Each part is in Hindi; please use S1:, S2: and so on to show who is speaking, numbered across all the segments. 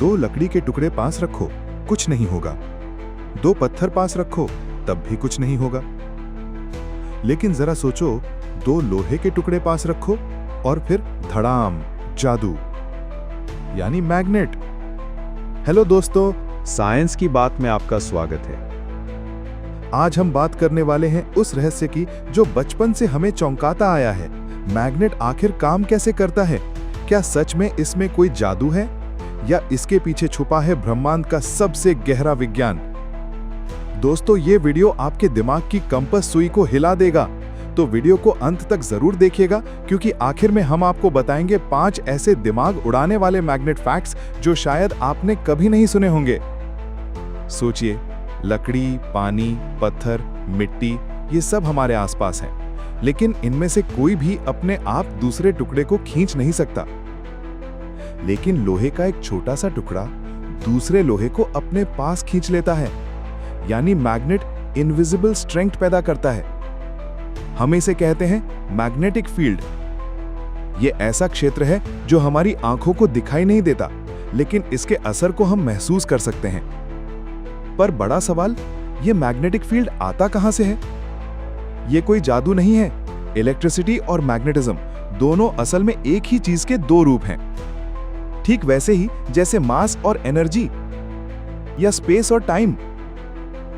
S1: दो लकड़ी के टुकड़े पास रखो, कुछ नहीं होगा। दो पत्थर पास रखो, तब भी कुछ नहीं होगा। लेकिन जरा सोचो, दो लोहे के टुकड़े पास रखो और फिर धड़ाम, जादू, यानी मैग्नेट। हेलो दोस्तों,
S2: साइंस की बात में आपका स्वागत है।
S1: आज हम बात करने वाले हैं उस रहस्य की जो बचपन से हमें चौंकाता आया है। मैग्नेट आखिर काम कैसे करता है? क्या सच में इसमें कोई जादू है या इसके पीछे छुपा है ब्रह्मांड का सबसे गहरा विज्ञान? दोस्तों, ये वीडियो आपके दिमाग की कंपास सुई को हिला देगा, तो वीडियो को अंत तक जरूर देखिएगा, क्योंकि आखिर में हम आपको बताएंगे 5 ऐसे दिमाग उड़ाने वाले मैग्नेट फैक्ट्स जो शायद आपने कभी नहीं सुने होंगे। सोचिए, लकड़ी, पानी, पत्थर, मिट्टी, ये सब हमारे आसपास हैं, लेकिन इनमें से कोई भी अपने आप दूसरे टुकड़े को खींच नहीं सकता। लेकिन लोहे का एक छोटा सा टुकड़ा दूसरे लोहे को अपने पास खींच लेता है, यानी मैग्नेट इनविजिबल स्ट्रेंथ पैदा करता है। हम इसे कहते हैं मैग्नेटिक फील्ड। ये ऐसा क्षेत्र है जो हमारी आंखों को दिखाई नहीं देता, लेकिन इसके असर को हम महसूस कर सकते हैं। पर बड़ा सवाल, ये मैग्नेटिक फील्ड आता कहां से है? ये कोई जादू नहीं है। इलेक्ट्रिसिटी और मैग्नेटिज्म दोनों असल में एक ही चीज के दो रूप हैं। ठीक वैसे ही जैसे मास और एनर्जी या स्पेस और टाइम।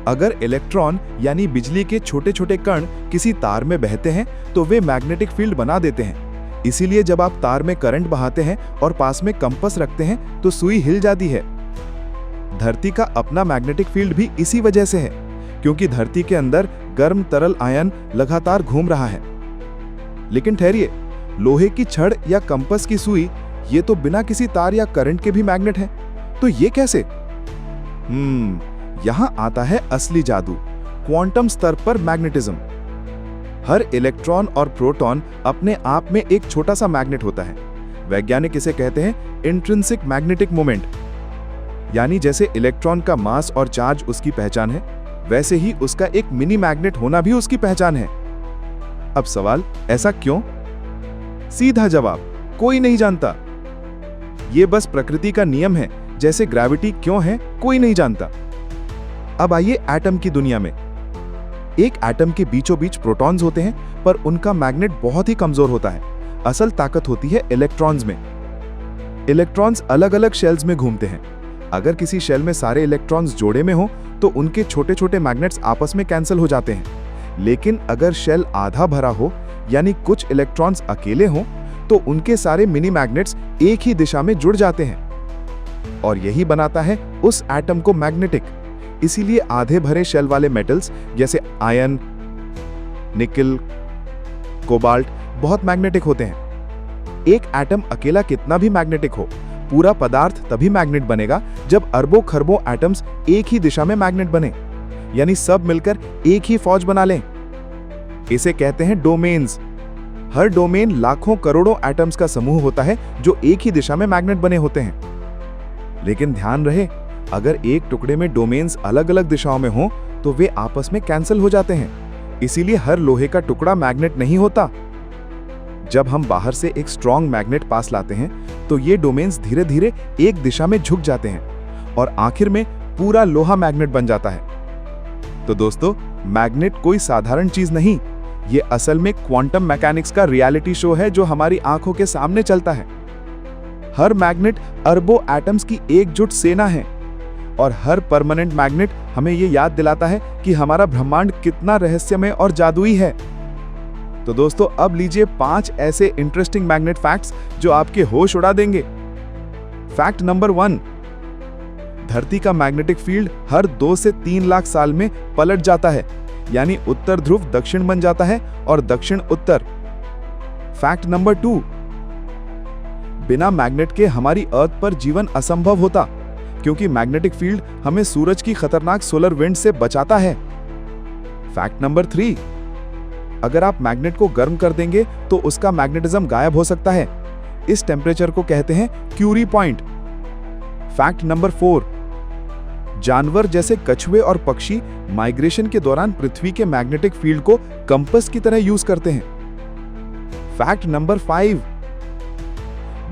S1: अगर इलेक्ट्रॉन यानी बिजली के छोटे छोटे कण किसी तार में बहते हैं तो वे मैग्नेटिक फील्ड बना देते हैं। इसीलिए जब आप तार में करंट बहाते हैं और पास में कंपास रखते हैं तो सुई हिल जाती है। धरती का अपना मैग्नेटिक फील्ड भी इसी वजह से है, क्योंकि धरती के अंदर गर्म तरल आयन लगातार घूम रहा है। लेकिन ठहरिए, लोहे की छड़ या कंपास की सुई, ये तो बिना किसी तार या करंट के भी मैग्नेट है, तो ये कैसे? यहां आता है असली जादू, क्वांटम स्तर पर मैग्नेटिज्म। हर इलेक्ट्रॉन और प्रोटॉन अपने आप में एक छोटा सा मैग्नेट होता है। वैज्ञानिक इसे कहते हैं इंट्रिंसिक मैग्नेटिक मोमेंट, यानी जैसे इलेक्ट्रॉन का मास और चार्ज उसकी पहचान है, वैसे ही उसका एक मिनी मैग्नेट होना भी उसकी पहचान है। अब सवाल, ऐसा क्यों? सीधा जवाब, कोई नहीं जानता। ये बस प्रकृति का नियम है, जैसे ग्रेविटी क्यों है कोई नहीं जानता। अब आइए एटम की दुनिया में। एक एटम के बीचों बीच प्रोटॉन्स होते हैं, पर उनका मैग्नेट बहुत ही कमजोर होता है। असल ताकत होती है इलेक्ट्रॉन्स में। इलेक्ट्रॉन्स अलग अलग शेल्स में घूमते हैं। अगर किसी शेल में सारे इलेक्ट्रॉन्स जोड़े में हो तो उनके छोटे छोटे मैग्नेट्स आपस में कैंसिल हो जाते हैं। लेकिन अगर शेल आधा भरा हो, यानी कुछ इलेक्ट्रॉन्स अकेले हों, तो उनके सारे मिनी मैग्नेट्स एक ही दिशा में जुड़ जाते हैं, और यही बनाता है उस एटम को मैग्नेटिक। इसीलिए आधे भरे शेल वाले मेटल्स जैसे आयरन, निकल, कोबाल्ट बहुत मैग्नेटिक होते हैं। एक एटम अकेला कितना भी मैग्नेटिक हो, पूरा पदार्थ तभी मैग्नेट बनेगा जब अरबों खरबों एटम्स एक ही दिशा में मैग्नेट बने, यानी सब मिलकर एक ही फौज बना लें। इसे कहते हैं डोमेन्स। हर डोमेन लाखों करोड़ों एटम्स का समूह होता है जो एक ही दिशा में मैग्नेट बने होते हैं। लेकिन ध्यान रहे, अगर एक टुकड़े में डोमेन्स अलग अलग दिशाओं में हो तो वे आपस में कैंसिल हो जाते हैं। इसीलिए हर लोहे का टुकड़ा मैग्नेट नहीं होता। जब हम बाहर से एक स्ट्रॉन्ग मैग्नेट पास लाते हैं तो ये डोमेन्स धीरे धीरे एक दिशा में झुक जाते हैं और आखिर में पूरा लोहा मैग्नेट बन जाता है। तो दोस्तों, मैग्नेट कोई साधारण चीज नहीं, ये असल में क्वांटम मैकेनिक्स का रियलिटी शो है जो हमारी आंखों के सामने चलता है। हर मैग्नेट अरबों एटम्स की एकजुट सेना है, और हर परमानेंट मैग्नेट हमें ये याद दिलाता है कि हमारा ब्रह्मांड कितना रहस्यमय और जादुई है। तो दोस्तों, अब लीजिए 5 ऐसे इंटरेस्टिंग मैग्नेट फैक्ट्स जो आपके होश उड़ा देंगे। फैक्ट नंबर 1, धरती का मैग्नेटिक फील्ड हर 2 से 3 लाख साल में पलट जाता है, यानी उत्तर ध्रुव दक्षिण बन जाता है और दक्षिण उत्तर। फैक्ट नंबर 2, बिना मैग्नेट के हमारी अर्थ पर जीवन असंभव होता, क्योंकि मैग्नेटिक फील्ड हमें सूरज की खतरनाक सोलर विंड से बचाता है। फैक्ट नंबर 3, अगर आप मैग्नेट को गर्म कर देंगे तो उसका मैग्नेटिज्म गायब हो सकता है। इस टेम्परेचर को कहते हैं क्यूरी पॉइंट। फैक्ट नंबर 4, जानवर जैसे कछुए और पक्षी माइग्रेशन के दौरान पृथ्वी के मैग्नेटिक फील्ड को कंपास की तरह यूज करते हैं। फैक्ट नंबर 5,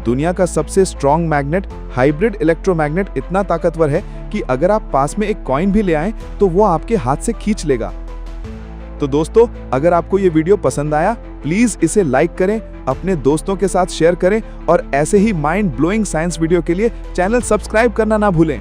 S1: दुनिया का सबसे स्ट्रॉन्ग मैग्नेट हाइब्रिड इलेक्ट्रोमैग्नेट इतना ताकतवर है कि अगर आप पास में एक कॉइन भी ले आएं तो वो आपके हाथ से खींच लेगा। तो दोस्तों, अगर आपको ये वीडियो पसंद आया, प्लीज इसे लाइक करें, अपने दोस्तों के साथ शेयर करें और ऐसे ही माइंड ब्लोइंग साइंस वीडियो के लिए चैनल सब्सक्राइब करना ना भूलें।